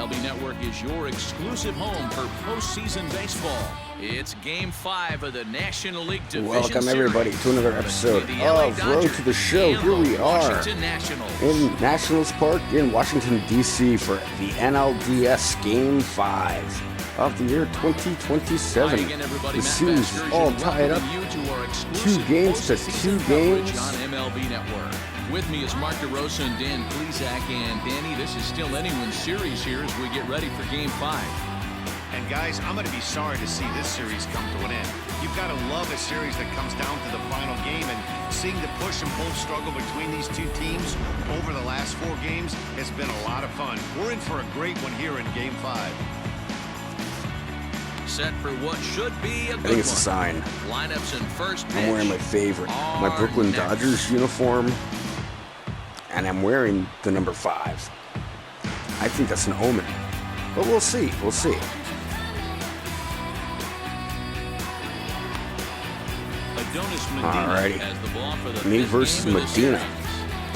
MLB Network is your exclusive home for postseason baseball. It's Game 5 of the National League Division Welcome Series everybody to another episode of Road to the Show. Here we are in Nationals Park in Washington, D.C. for the NLDS Game 5 of the year 2027. The series is all tied up 2 games to 2 games. On MLB Network. With me is Mark DeRosa and Dan Plesac. And Danny, this is still anyone's series here as we get ready for Game 5. And guys, I'm going to be sorry to see this series come to an end. You've got to love a series that comes down to the final game, and seeing the push and pull struggle between these two teams over the last 4 games has been a lot of fun. We're in for a great one here in Game 5. Set for what should be a good I think it's a sign. Lineups in first pitch. I'm wearing my favorite, my Brooklyn Dodgers uniform, and I'm wearing the number 5. I think that's an omen, but we'll see. We'll see. Alrighty. Me versus Medina.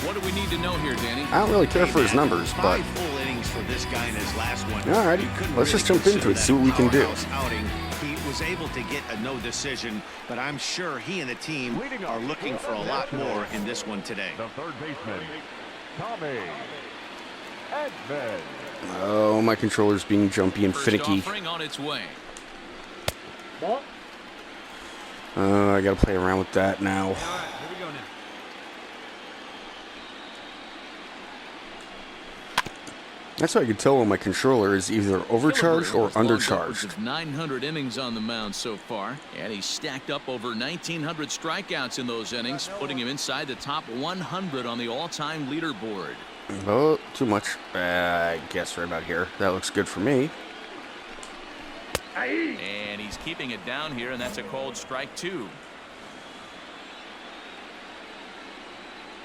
What do we need to know here, Danny? I don't really care for his numbers, but 5 full innings for this guy in his last one. Alrighty, let's just jump into it, see what we can do. Outing. He was able to get a no decision, but I'm sure he and the team are looking for a lot more in this one today. The third baseman, Tommy Edman. Oh, my controller's being jumpy and finicky. On its way. I gotta play around with that now. All right, here we go now. That's how I can tell when my controller is either overcharged or undercharged. 900 innings on the mound so far, and he's stacked up over 1,900 strikeouts in those innings, putting him inside the top 100 on the all-time leaderboard. Oh, too much. I guess right about here. That looks good for me. And he's keeping it down here, and that's a called strike 2.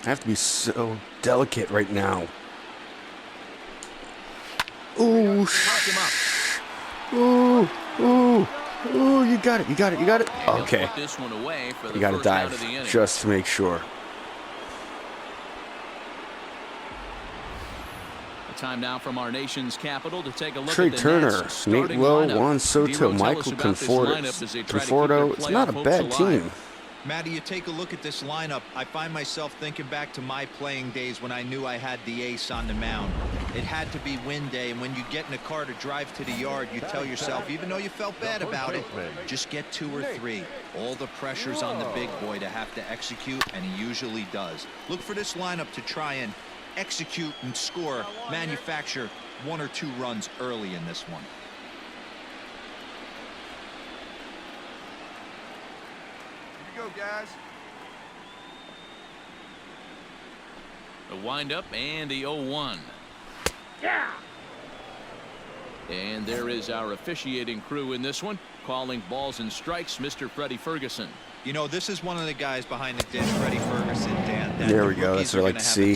I have to be so delicate right now. Ooh, ooh, you got it, you got it, you got it. Okay, you got to dive just to make sure. Time now from our nation's capital to take a look Trey at the Turner, Nats Nate Lowe, lineup. Juan Soto, Michael Conforto. It's not a bad team. Matty, you take a look at this lineup. I find myself thinking back to my playing days when I knew I had the ace on the mound. It had to be win day, and when you get in a car to drive to the yard, you tell yourself, even though you felt bad about it, just get 2 or 3. All the pressure's on the big boy to have to execute, and he usually does. Look for this lineup to try and execute and score, manufacture 1 or 2 runs early in this one. Here we go, guys. The windup and the 0-1. Yeah. And there is our officiating crew in this one, calling balls and strikes, Mr. Freddie Ferguson. You know, this is one of the guys behind the dish, Freddie Ferguson, Dan. There we go. That's what I like to see.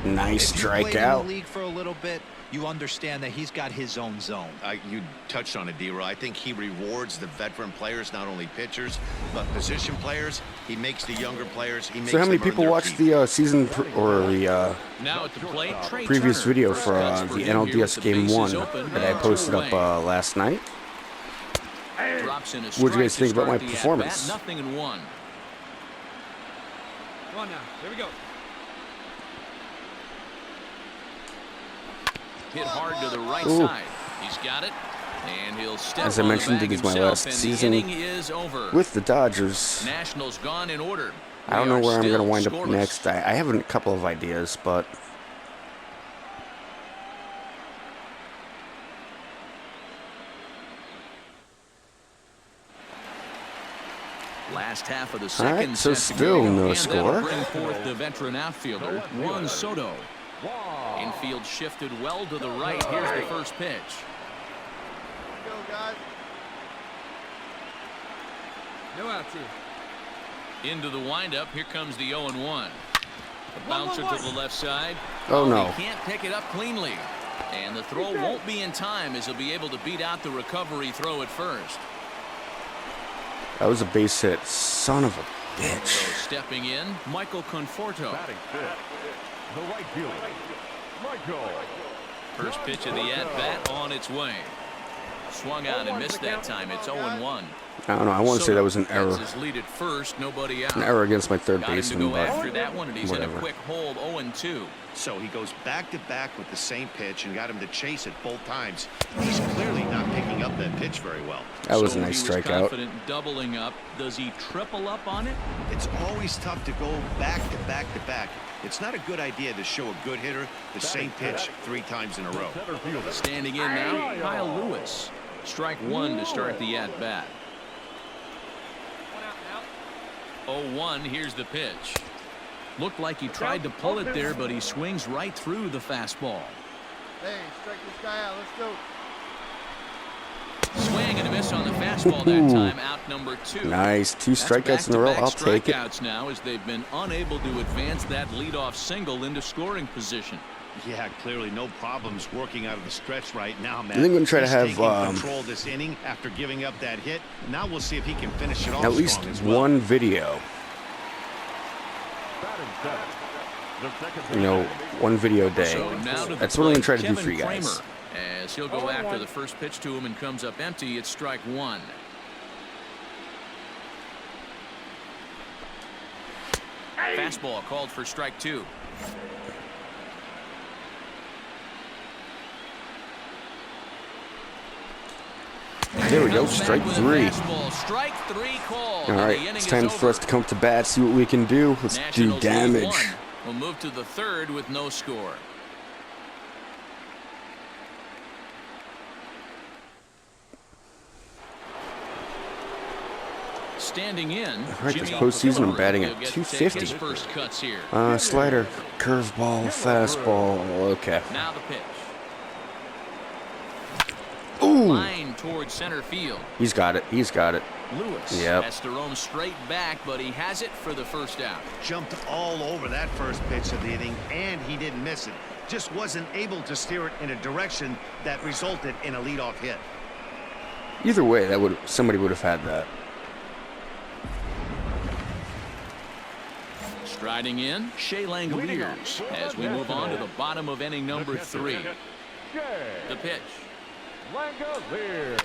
Nice strikeout. In the league for a little bit, you understand that he's got his own zone. You touched on it, D-Roy. I think he rewards the veteran players, not only pitchers, but position players. He makes the younger players. He makes so how many people watched the season or the now at the plate, previous video for the NLDS Game 1 that I posted up last night? What do you guys think about my performance? Nothing in 1. Come on now. Here we go. Hit hard to the right side. He's got it. And he'll step As I mentioned, it is my last season with the Dodgers. Nationals gone in order. I don't know where I'm going to wind up next. I have a couple of ideas, but last half of the second. All right, so still no score. Bring forth the veteran outfielder, Juan Soto. Infield shifted well to the right. Here's the first pitch. Go, guys. No outs here. Into the windup. Here comes the 0-1. The bouncer to the left side. Oh no! He can't pick it up cleanly, and the throw won't be in time as he'll be able to beat out the recovery throw at first. That was a base hit. Son of a bitch. So stepping in, Michael Conforto. Batting fifth, the right fielder, Michael First pitch of the at-bat on its way. Swung out and missed that time. It's 0-1. I don't know. I want to say that was an error. His lead at first, nobody out. An error against my third Got him to baseman, go but after that one, and he's whatever. in a quick hold, 0-2. So he goes back-to-back with the same pitch and got him to chase it both times. He's clearly not picking up that pitch very well. That was So a nice he was strikeout. confident doubling up. Does he triple up on it? It's always tough to go back-to-back-to-back. It's not a good idea to show a good hitter the same pitch 3 times in a row. Center fielder. Standing in now, Kyle Lewis. Strike one to start the at-bat. 0-1, here's the pitch. Looked like he tried to pull it there, but he swings right through the fastball. Hey, strike this guy out. Let's go. Swing and a miss on the fastball that time, out number 2. Nice. 2 That's strikeouts in a row. back-to-back I'll take it. strikeouts now as they've been unable to advance that leadoff single into scoring position. Yeah, clearly no problems working out of the stretch right now, man. I think I'm going to try to He's have taking control this inning after giving up that hit. Now we'll see if he can finish it off at least strong as well. one video. Batting center. The second You know, one video a day. So now to the That's what I'm going to try to do plate, for you Kevin guys. Kramer, as he'll go after the first pitch to him and comes up empty. It's strike one. Fastball called for strike 2. There we go. Comes back Strike with a 3. fastball. Strike 3 called. All and right, the inning it's is time over. for us to come to bat, see what we can do. Let's do Nationals lead damage. 1. We'll move to the third with no score. Standing in, All right, this Jimmy postseason, I'm Brewer. batting He'll at get to take 250. his first cuts here. Slider, curveball, fastball. Okay. Now the pitch. Ooh, Line towards center field. he's got it. He's got it. Lewis Yep. has to roam straight back, but he has it for the first out. Jumped all over that first pitch of the inning, and he didn't miss it. Just wasn't able to steer it in a direction that resulted in a leadoff hit. Either way, somebody would have had that. Striding in, Shea Langoliers as we move on to the bottom of inning number 3. The pitch. Langoliers.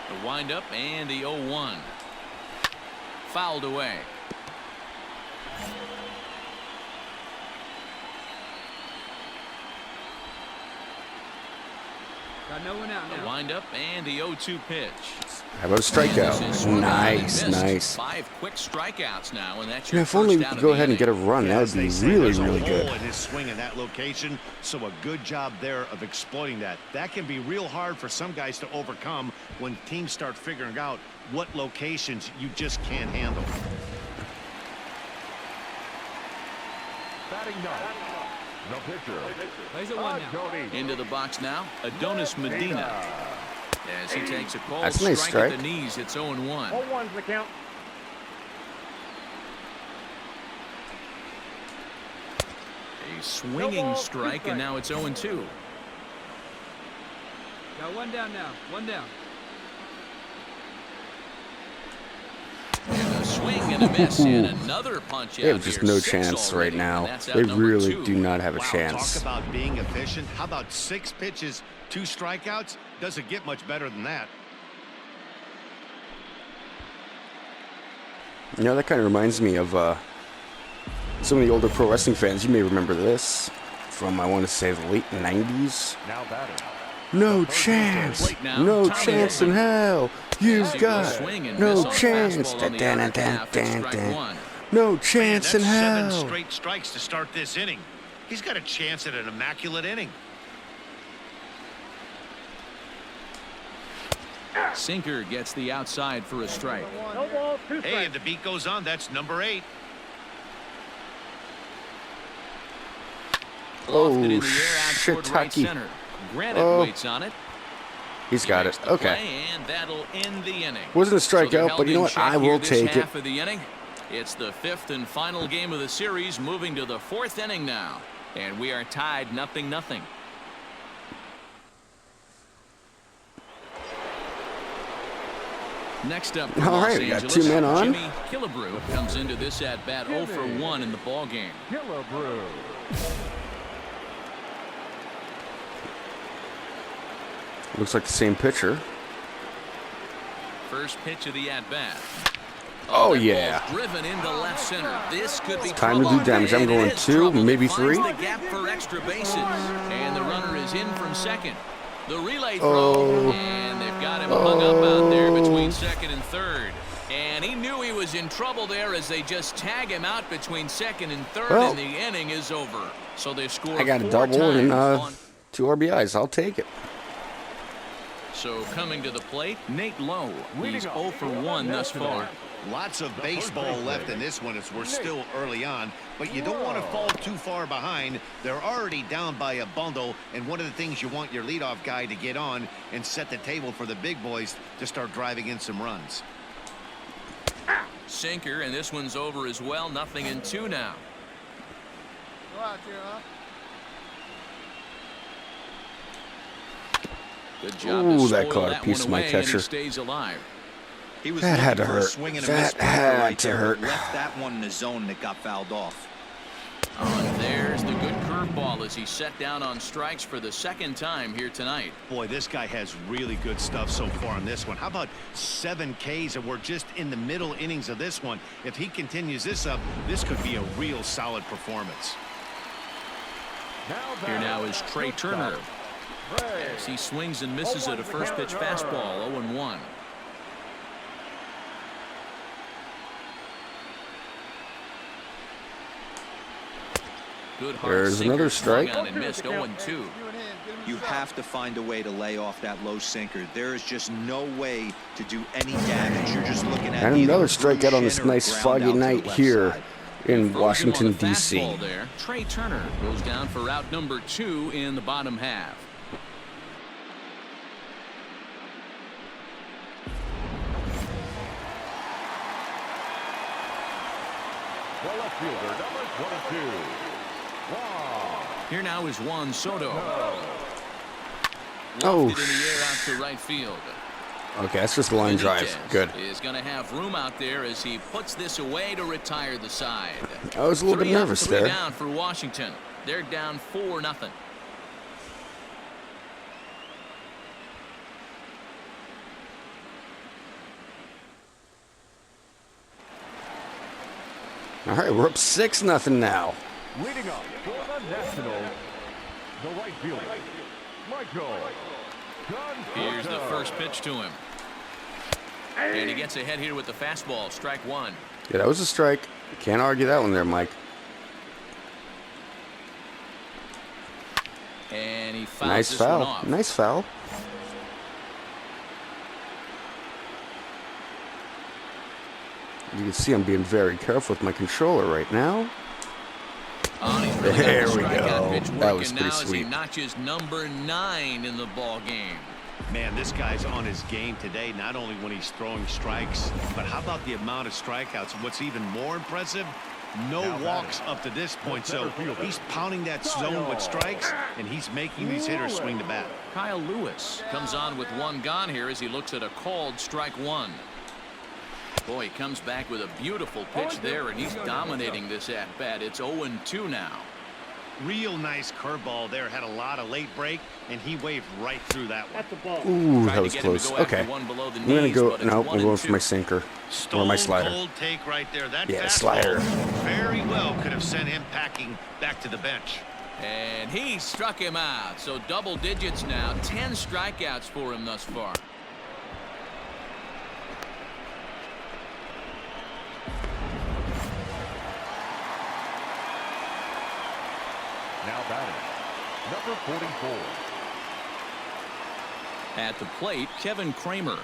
The windup and the 0-1. Fouled away. Got no one out The now. windup and the 0-2 pitch. How about a And this is strikeout? swung on and Nice, missed. nice. 5 quick strikeouts now, and that's Yeah, your if only we first out could of go the ahead and inning. get a run, that As would be they say, really, there's a really hole good. in his swing in that location, so a good job there of exploiting that. That can be real hard for some guys to overcome when teams start figuring out what locations you just can't handle. Batting ninth. The pitcher. There's a one now. Tony. Into the box now, Adonis Medina. As he takes a cold That's a nice strike at strike. the knees, it's 0-1. 0-1's the count. A swinging strike, and now it's 0-2. Got one down now. One down. And a swing and a miss, and another punch out They have just here. no 6 chance already, right now. and that's out They number really 2. do not have a Wow, chance. talk about being efficient. How about 6 pitches, 2 strikeouts? Doesn't get much better than that. You know, that kind of reminds me of some of the older pro wrestling fans. You may remember this from, I want to say, the late 90s. Now batting. No chance. Plate now, No Tommy chance in Edman. hell. You've As he got will swing and miss no on the chance. fastball on the outer half, it's strike 1. No Man, chance that's in 7 hell. straight strikes to start this inning. He's got a chance at an immaculate inning. Sinker gets the outside for a strike. No ball, 2 Hey, and the beat goes on. That's number 8. Lofted in the Oh, air out toward right shiitake. center. Granite Oh. waits on it. He's got Makes it. the Okay. play, and that'll end the inning. Wasn't a So they're strikeout, held but you know in what? check I here will this take it. half of the inning. It's the 5th and final game of the series, moving to the 4th inning now, and we are tied 0-0. Next up from All Los right, we got Angeles, 2 men on. Jimmy Killebrew comes into this at-bat 0 for 1 in the ball game. Killebrew. Looks like the same pitcher. First pitch of the at-bat. Oh, that yeah. ball's driven into left center. This could be Time to trouble. do damage. I'm And it going is 2, trouble. maybe It finds 3. the gap for extra bases. And the runner is in from second. The relay throw. Oh. And they've got him hung up out there between second and third. And he knew he was in trouble there as they just tag him out between second and third, Well, and the inning is over. So they score I got a 4 double and times on. 2 RBIs. I'll take it. So coming to the plate, Nate Lowe. He's 0 for 1 thus far. Lots of baseball left in this one as we're still early on, but you don't want to fall too far behind. They're already down by a bundle, and one of the things you want your leadoff guy to get on and set the table for the big boys to start driving in some runs. Sinker, and this one's over as well. 0-2 now. Go out here, huh? Good job Ooh, to that spoil caught a that piece one of my away, and he catcher. stays alive. He was That had to looking for a hurt. swing and a That miss ball had right to there, hurt. left that one in the zone that got fouled off. Oh, there's the good curveball as he set down on strikes for the second time here tonight. Boy, this guy has really good stuff so far on this one. How about 7 Ks, and we're just in the middle innings of this one. If he continues this up, this could be a real solid performance. Here now is Trey Turner as he swings and misses at a first pitch fastball. 0-1. Good hard There's sinker another swung strike. on and missed. 0-2. You have to find a way to lay off that low sinker. There is just no way to do any damage. You're just looking at And either another a strikeout on this cruise in or nice ground foggy out to the night left here side. in Frozen on Washington, the D.C. fastball there. Trey Turner goes down for route number 2 in the bottom half. The left fielder, number 22. Wow. Here now is Juan Soto. Oh, Lofted in the air out to right field. Okay, that's just a line drive. Good. Is going to have room out there as he puts this away to retire the side. I was a little bit 3 up, nervous 3 there. down for Washington. They're down 4-0. All right, we're up 6-0 now. Leading up for the Nationals, the right fielder, Michael. Here's the first pitch to him. And he gets ahead here with the fastball. Strike 1. Yeah, that was a strike. Can't argue that one there, Mike. And he fouls Nice this one foul. off. Nice foul. You can see I'm being very careful with my controller right now. Oh, he's really got There the we strikeout go. pitch That working was now pretty as he sweet. notches number 9 in the ball game. Man, this guy's on his game today, not only when he's throwing strikes, but how about the amount of strikeouts? What's even more impressive, no walks up to this point. So he's pounding that zone with strikes, and he's making these hitters swing the bat. Kyle Lewis comes on with 1 gone here as he looks at a called strike 1. Boy, he comes back with a beautiful pitch there, and he's dominating this at-bat. It's 0-2 now. Real nice curveball there, had a lot of late break, and he waved right through that one. At the ball. Ooh, Tried that to was get him to close. go after Okay. one below the I'm going to knees, go. but it's No, 1 I'm and going for 2. my sinker. Or Stone my slider. cold take right there. That Yeah, fastball slider. very well could have sent him packing back to the bench. And he struck him out. So double digits now. 10 strikeouts for him thus far. Now batting, number 44. At the plate, Kevin Kramer.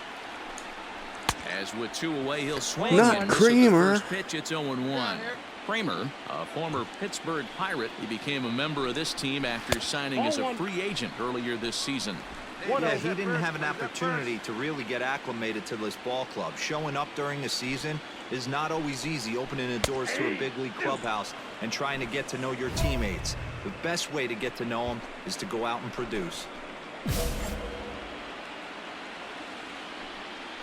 As with 2 away, he'll swing. Not and miss at the Kramer. first pitch, it's 0-1. Kramer, a former Pittsburgh Pirate, he became a member of this team after signing as a free agent earlier this season. Yeah, he didn't have an opportunity to really get acclimated to this ball club. Showing up during the season is not always easy, opening the doors to a big league clubhouse and trying to get to know your teammates. The best way to get to know them is to go out and produce.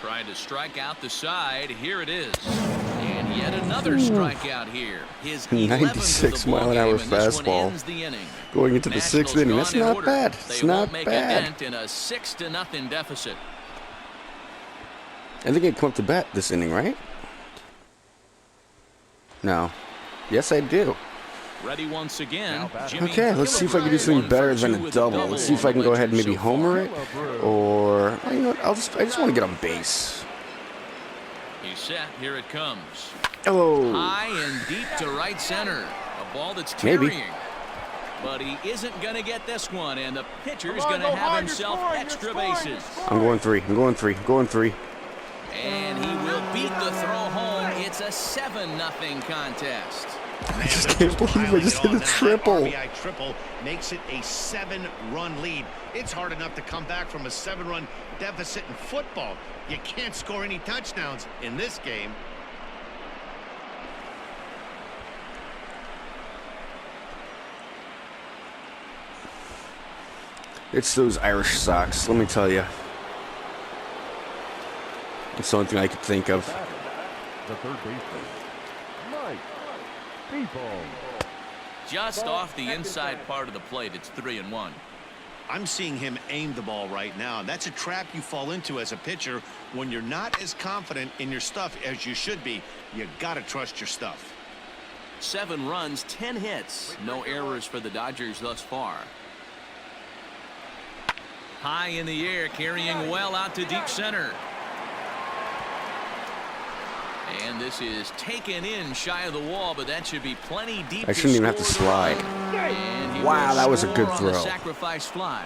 Trying to strike out the side. Here it is. And yet another strikeout here. His 96-mile-an-hour fastball. Going into the 6th inning. That's not bad. It's not bad. A dent in a 6-0 deficit. I think I come up to bat this inning, right? No. Yes, I do. Ready once again. Okay, let's see if I can do something better than a double. Let's see if I can go ahead and maybe homer it, or you know what? I just want to get on base. He's set. Here it comes. Oh. High and deep to right center. A ball that's carrying. Maybe. But he isn't going to get this one, and the pitcher's going to have himself extra bases. I'm going 3. I'm going 3. I'm going 3. And he will beat the throw home. It's a 7-0 contest. I just can't believe I just hit a triple. RBI triple makes it a 7-run lead. It's hard enough to come back from a 7-run deficit in football. You can't score any touchdowns in this game. It's those Irish socks, let me tell you. It's the only thing I could think of. The third baseman, Mike. Just off the inside part of the plate, it's 3-1. I'm seeing him aim the ball right now, and that's a trap you fall into as a pitcher when you're not as confident in your stuff as you should be. You got to trust your stuff. 7 runs, 10 hits. No errors for the Dodgers thus far. High in the air, carrying well out to deep center. And this is taken in shy of the wall, but that should be plenty deep. I shouldn't even have to slide. Wow, that was a good throw. Sacrifice fly.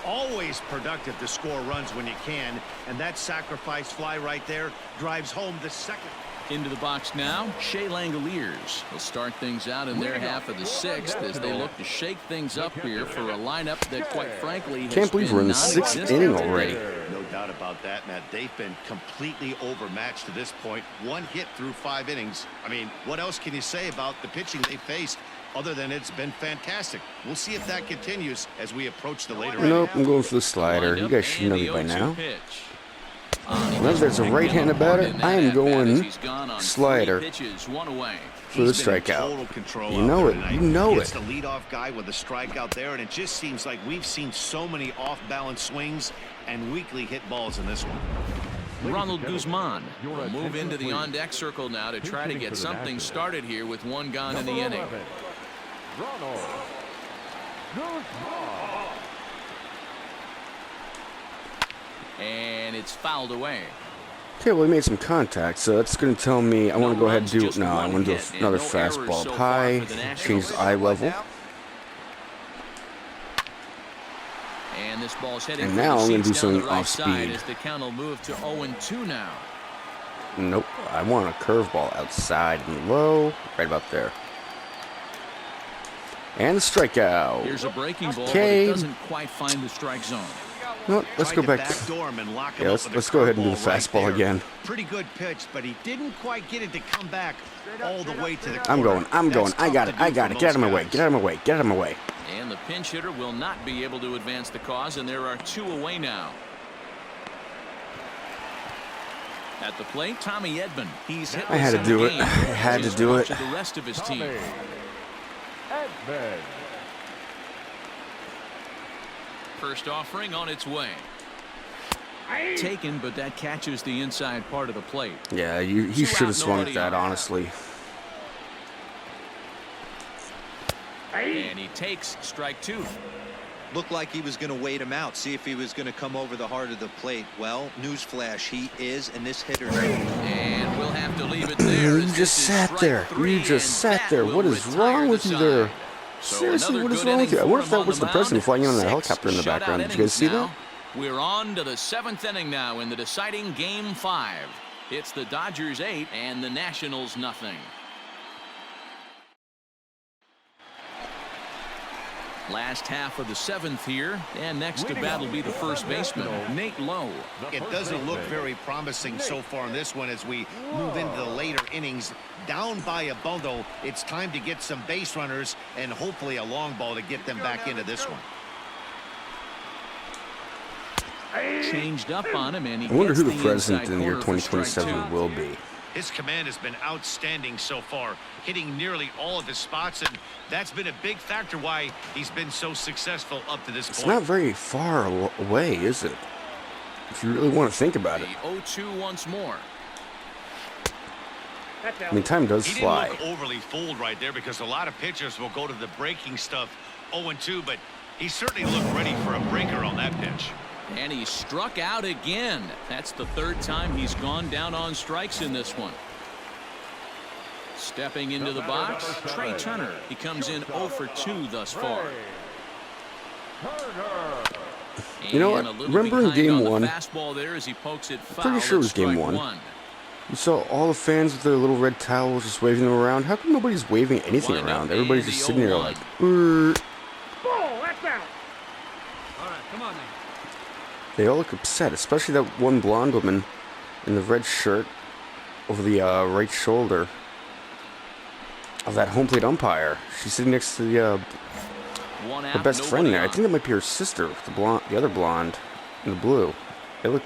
Always productive to score runs when you can, and that sacrifice fly right there drives home the second. Into the box now, Shea Langoliers will start things out in their half of the 6th as they look to shake things up here for a lineup that, quite frankly, can't believe we're in the 6th inning already. No doubt about that, Matt. They've been completely overmatched to this point. 1 hit through 5 innings. I mean, what else can you say about the pitching they faced other than it's been fantastic? We'll see if that continues as we approach the later innings. Nope, I'm going for the slider. You guys should know me by now. Whenever there's a right-handed batter, I am going slider for the strikeout. You know it. You know It's it. the leadoff guy with a strikeout there, and it just seems like we've seen so many off-balance swings and weakly hit balls in this one. Ronald Guzman will move into the on-deck circle now to try to get something started here with 1 gone in the inning. Ronald Guzman. And it's fouled away. Okay, well, he made some contact, so that's going to tell me I want to go ahead and do it. No, I want to do another fastball up high, change the eye level. And this ball's heading And now I'm going to do something right off speed. As the count will move to 0-2 now. Nope, I want a curveball outside and low, right about there. And the strikeout. Here's a breaking ball, Okay. but it doesn't quite find the strike zone. No, let's go back. Yeah, let's go ahead and do the fastball again. Pretty good pitch, but he didn't quite get it to come back all the way to the I'm corner. going. I got it. Get out of my way. Get out of my way. Get out of my way. And the pinch hitter will not be able to advance the cause, and there are 2 away now. At the plate, Tommy Edman. He's hit I had to do it. I had to do it. The rest of his team. Edman. First offering on its way. Taken, but that catches the inside part of the plate. Yeah, he should have swung at that, honestly. And he takes strike 2. Looked like he was going to wait him out, see if he was going to come over the heart of the plate. Well, newsflash, he is, and this hitter's. And we'll have to leave it there. You just sat there. You just sat there. What is wrong with you there? Seriously, what is wrong with you? I wonder if that was the president flying in on that helicopter in the background. Did you guys see that? We're on to the 7th inning now in the deciding Game 5. It's the Dodgers 8 and the Nationals nothing. Last half of the 7th here, and next to bat will be the first baseman, Nate Lowe. It doesn't look very promising so far in this one as we move into the later innings. Down by a bundle, it's time to get some base runners and hopefully a long ball to get them back into this one. changed up on him, and he I wonder gets who the president inside in the year corner for strike 2027 two. will be. His command has been outstanding so far, hitting nearly all of his spots, and that's been a big factor why he's been so successul up to this point. It's not very far away, is it? If you really want to think about The it. 0-2 once more. I mean, time does He fly. didn't look overly fooled right there because a lot of pitchers will go to the breaking stuff 0-2, but he certainly looked ready for a breaker on that pitch. And he struck out again. That's the third time he's gone down on strikes in this one. Stepping into the box, Trey Turner. He comes in 0 for 2 thus far. You know what? And a little Remember in behind game on the one? fastball there as he pokes it foul. Pretty sure it was at game strike one. You saw all the fans with their little red towels just waving them around. How come nobody's waving anything Wind up around? Everybody's in just the sitting there 0-1. like, All right, come on now. They all look upset, especially that one blonde woman in the red shirt over the right shoulder of that home plate umpire. She's sitting next to the One her out, best friend nobody there. I on. think that might be her sister, the other blonde in the blue. They look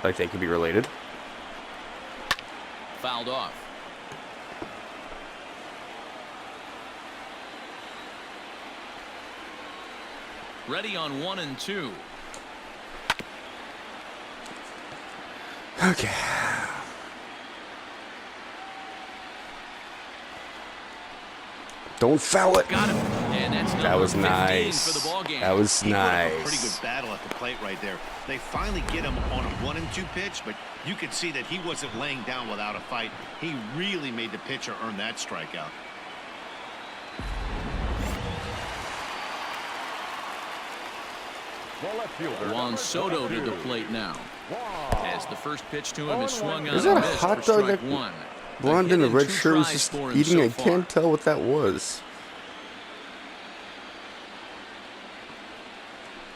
like they could be related. Fouled off. Ready on 1 and 2. Okay. Don't foul it. Got him. And that's That number was 15 nice. for the ball game. That was He put up a pretty nice. good battle at the plate right there. They finally get him on a 1-2 pitch, but you could see that he wasn't laying down without a fight. He really made the pitcher earn that strikeout. Juan Soto to the plate now. As the first pitch to him is swung on Is and that a missed hot for dog strike that one. Blonde A in hit the and red 2 shirt was tries just for him eating. so I far. can't tell what that was.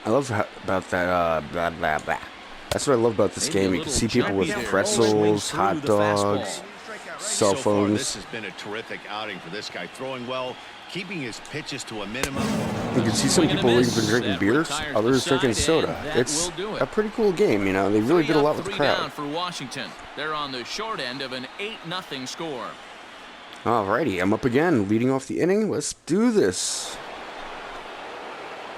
I love about that. Blah, blah, blah. That's what I love about this Maybe a game. You can little see people with jumpy there. pretzels, Swings through hot the fastball. dogs, cell So far, this phones. has been a terrific outing for this guy. Throwing well, keeping his pitches to a minimum. You can see some Swing and a people miss. even drinking That beers, retires others the drinking side, soda. and that It's will do it. a pretty cool game, you know. They really did a lot with the 3 up, 3 crowd. down for Washington. They're on the short end of an 8-0 score. Alrighty, I'm up again, leading off the inning. Let's do this.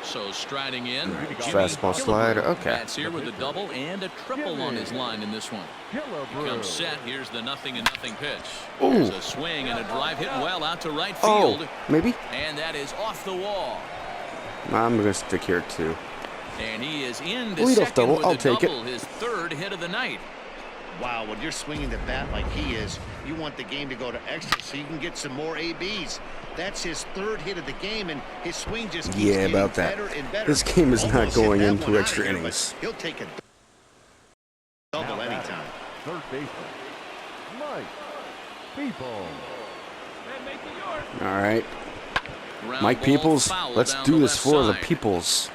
So striding in, Jimmy Fastball slider, okay. Bats here with a double and a triple on his line in this one. He comes set. Here's the 0-0 pitch. Ooh. There's a swing and a drive hit well out to right Oh, field. maybe? And that is off the wall. I'm going to stick here, too. And he is in to Leadoff second double, with I'll a take it. double, his third hit of the night. Wow, when you're swinging the bat like he is, you want the game to go to extra so you can get some more ABs. That's his third hit of the game, and his swing just keeps Yeah, getting about that. better and better. This game is not Almost hit going that into one out extra of here, but innings. He'll take a double anytime. Third baseman, Mike People. All right. Ground Mike ball Peoples, foul let's down do the this left for the side. peoples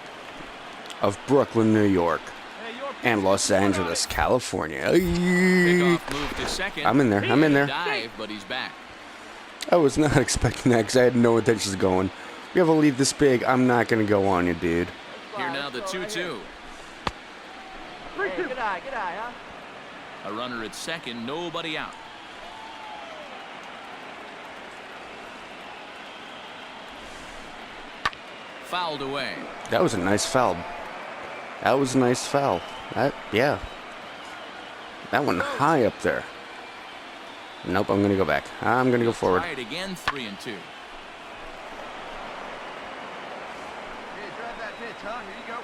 of Brooklyn, New York, and Los Angeles, California. Ayy. Pickoff move to second. I'm in there, I'm in there. Dive, but he's back. I was not expecting that because I had no intentions of going. You have a lead this big, I'm not going to go on you, dude. Here now the 2-2. Hey, good eye, huh? A runner at second, nobody out. Fouled away. That was a nice foul. That was a nice foul. Yeah. That one high up there. Nope, I'm going to go back. I'm going to go forward. Try it again, 3-2. Hey, drive that pitch, huh? Here you go.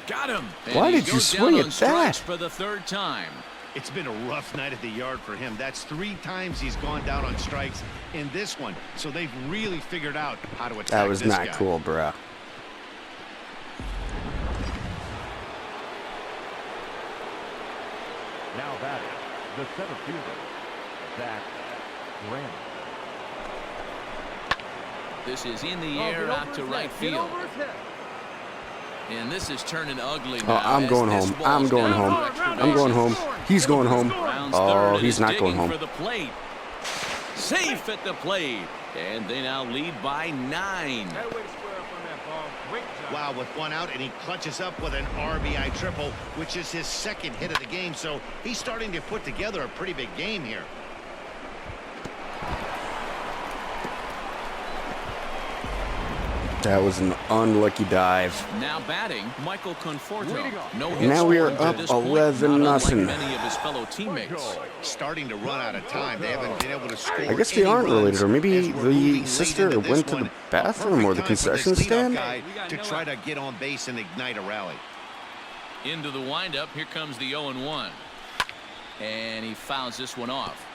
Got him. And Why he did you goes swing down at on strikes that? for the third time. It's been a rough night at the yard for him. That's 3 times he's gone down on strikes in this one. So they've really figured out how to attack That was this not guy. cool, bruh. Now batting, the center fielder, Zach Grant. This is in the air out to right field. And this is turning ugly now. Oh, I'm as going this home. ball's I'm going down home. for extra I'm going bases. home. He's going home. Rounds Oh, third and he's is not going digging home. for the plate. Safe at the plate. And they now lead by 9. Wow, with one out, and he clutches up with an RBI triple, which is his second hit of the game. So he's starting to put together a pretty big game here. That was an unlucky dive. Now batting, Michael Conforto. No hits Now we are scored to up this point, 11-0. not unlike many of his fellow teammates. Starting to run out of time. They haven't been able to score. I guess they any aren't related, runs or maybe as we're moving the late sister into this went to one. the bathroom or the Perfect time for concession this leadoff stand. guy to try to get on base and ignite a rally. Into the windup, here comes the 0-1. And he fouls this one off.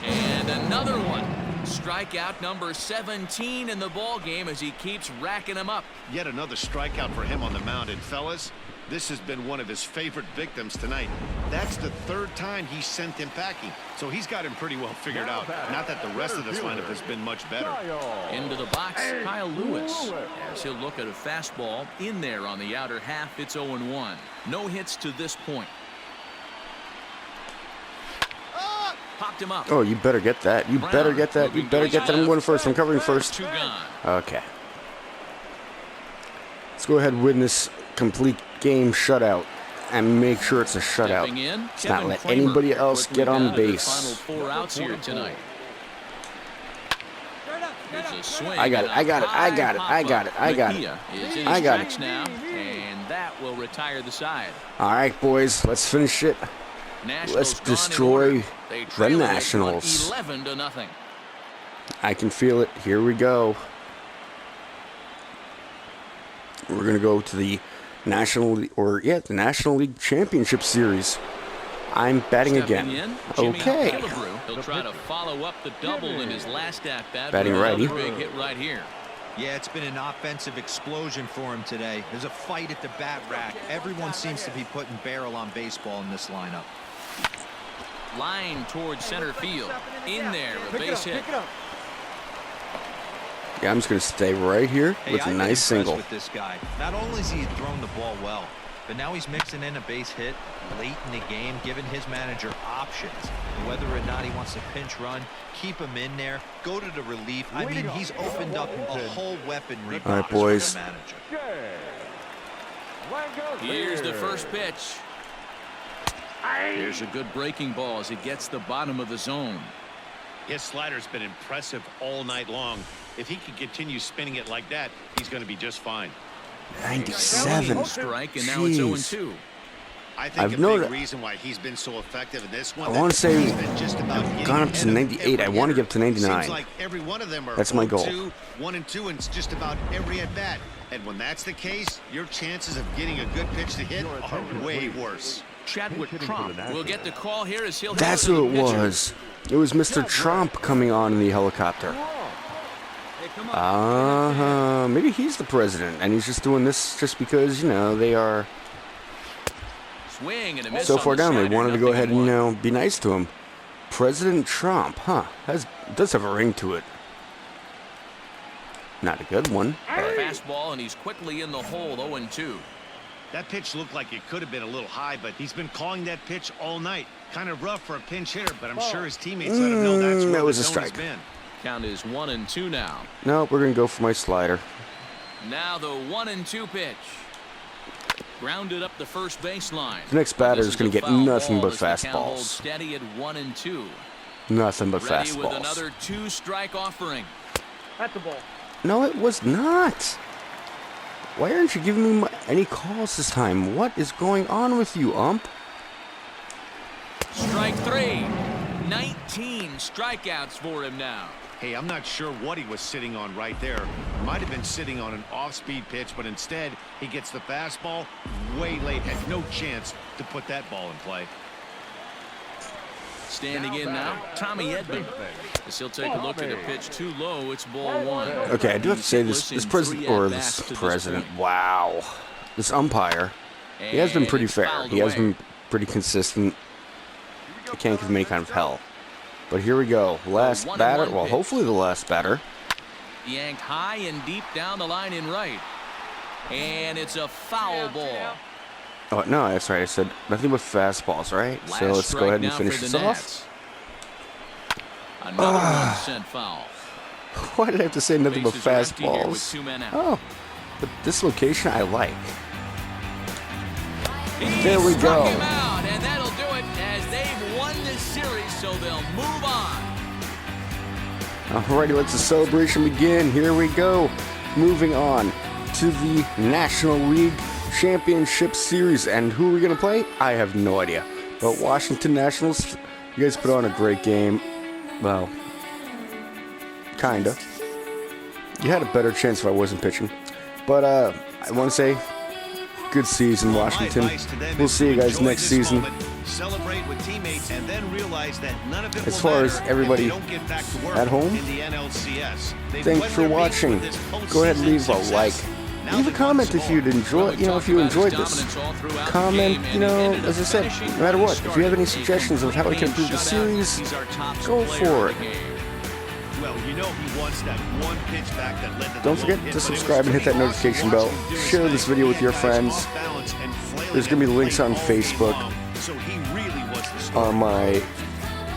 And another one. Strikeout number 17 in the ball game as he keeps racking them up. Yet another strikeout for him on the mound. And fellas, this has been one of his favorite victims tonight. That's the third time he sent him packing. So he's got him pretty well figured out. Not that the rest of this lineup has been much better. Into the box, Kyle Lewis. As he'll look at a fastball in there on the outer half. It's 0-1. No hits to this point. Popped him up. Oh, you better get that. You better get that. You better get that. I'm going first. I'm covering first. 2 gone. Okay. Let's go ahead and win this complete game shutout and make sure it's a shutout. Stepping in, Let's not Kevin let Kramer anybody else quickly get on down to the base. Final 4 outs here tonight. There's a swing. I got it. I got it. I got it. I got it. I got it. Mejia is in I his got tracks it. now, and that will retire the side. All right, boys. Let's finish it. Nationals Let's gone in destroy order. They the trail this one Nationals. 11-0. I can feel it. Here we go. We're going to go to the the National League Championship Series. I'm batting Stepping again. in, Jimmy Okay. Killebrew. He'll try to follow up the double in his last at-bat. Batting with righty. another big hit right here. Yeah, it's been an offensive explosion for him today. There's a fight at the bat rack. Everyone seems to be putting barrel on baseball in this lineup. Line towards center field. In there, a base hit. Yeah, I'm just going to stay right here Hey, with a I've been nice impressed single. with this guy. Not only has he thrown the ball well, but now he's mixing in a base hit late in the game, giving his manager options. Whether or not he wants to pinch run, keep him in there, go to the relief. I mean, he's opened up a whole weaponry All right, box for boys. the manager. Here's the first pitch. Here's a good breaking ball as he gets the bottom of the zone. His slider's been impressive all night long. If he can continue spinning it like that, he's going to be just fine. 97. Strike, and now it's 0-2. I think I've a noted- big reason why he's been so effective in this one. I wanna say he's been just about I've getting gone up to ahead of 98. I every wanna hitter. get up to 99. Seems like every one of them are That's my goal. 0-2, 1-2, and it's just about every at bat. And when that's the case, your chances of getting a good pitch to hit are way worse. Chadwick Tromp will get the call here as he'll That's hit to who the it pitcher. was. It was Mr. Tromp coming on in the helicopter. Maybe he's the president, and he's just doing this just because, you know, they are Swing and a miss so on far the down. They slider, wanted to go ahead and, 0-1. be nice to him. President Trump, huh? Does have a ring to it. Not a good one. But Fastball, and he's quickly in the hole, 0-2. That pitch looked like it could have been a little high, but he's been calling that pitch all night. Kind of rough for a pinch hitter, but I'm sure his teammates let him know that's where that was the a zone has strike. been. Count is 1-2 now. no, we're going to go for my slider. Now the 1-2 pitch. Grounded up the first baseline. The next batter This is gonna a get foul nothing ball but as the count holds fastballs. Steady at 1-2. Nothing but Ready with fastballs. another 2-strike offering. At the ball. No, it was not. Why aren't you giving me any calls this time? What is going on with you, ump? Strike 3. 19 strikeouts for him now. Hey, I'm not sure what he was sitting on right there. Might have been sitting on an off-speed pitch, but instead he gets the fastball way late. Had no chance to put that ball in play. Standing in now, Tommy Edman. As he'll take a look at a pitch too low, it's ball 1. Okay, I do have to say this He's president, hitless in or 3 this at-bats to president, point. wow. This umpire, he has been And pretty it's fair. fouled He has away. been pretty consistent. I can't give him any kind of hell. But here we go. Last 1-1 batter. Well, pitch. hopefully the last batter. Yanked high and deep down the line in right. And it's a foul ball. Oh, no, that's right. I said nothing but fastballs, right? So Last let's go strike ahead and now finish for the this off. Nats. Another one sent foul. Why did I have to say nothing but Bases are empty here with fastballs? 2 men out. Oh, but this location I like. He There we struck go. him out, and that'll do it as they've won this series, so they'll move on. Alrighty, let the celebration begin. Here we go. Moving on to the National League Championship Series. And who are we going to play? I have no idea. But Washington Nationals, you guys put on a great game. Well, kinda. You had a better chance if I wasn't pitching. But I want to say, good season, Washington. We'll see you guys next season. Celebrate with teammates and then realize that none of it As will far as matter everybody if they don't get back to work at home, in the NLCS. They've thanks won for their beats watching. with this Go ahead and postseason leave a success. like. Now Leave a they comment want if some you'd more. enjoy, Well, we if talked you about his enjoyed this. dominance all throughout the Comment, game, and he ended up as I said, finishing no matter where what. he If you have any started. suggestions of how I can improve the Shutout. series, He's our top go player for in it. the game. Well, you know he wants that one pitch back that led to the Don't forget lone hit, to but it was subscribe and hit that pretty awesome notification bell. watching him do his Share this thing. video with He your had guys friends. off balance and flailing There's gonna be at the links plate on all Facebook. game long. So he really was the star. on my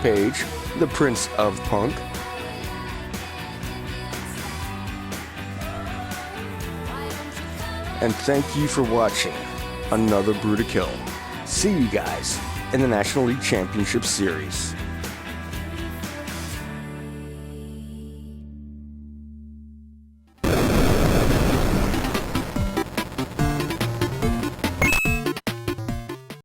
page, The Prince of Punk. And thank you for watching another Brew2Kill. See you guys in the National League Championship Series.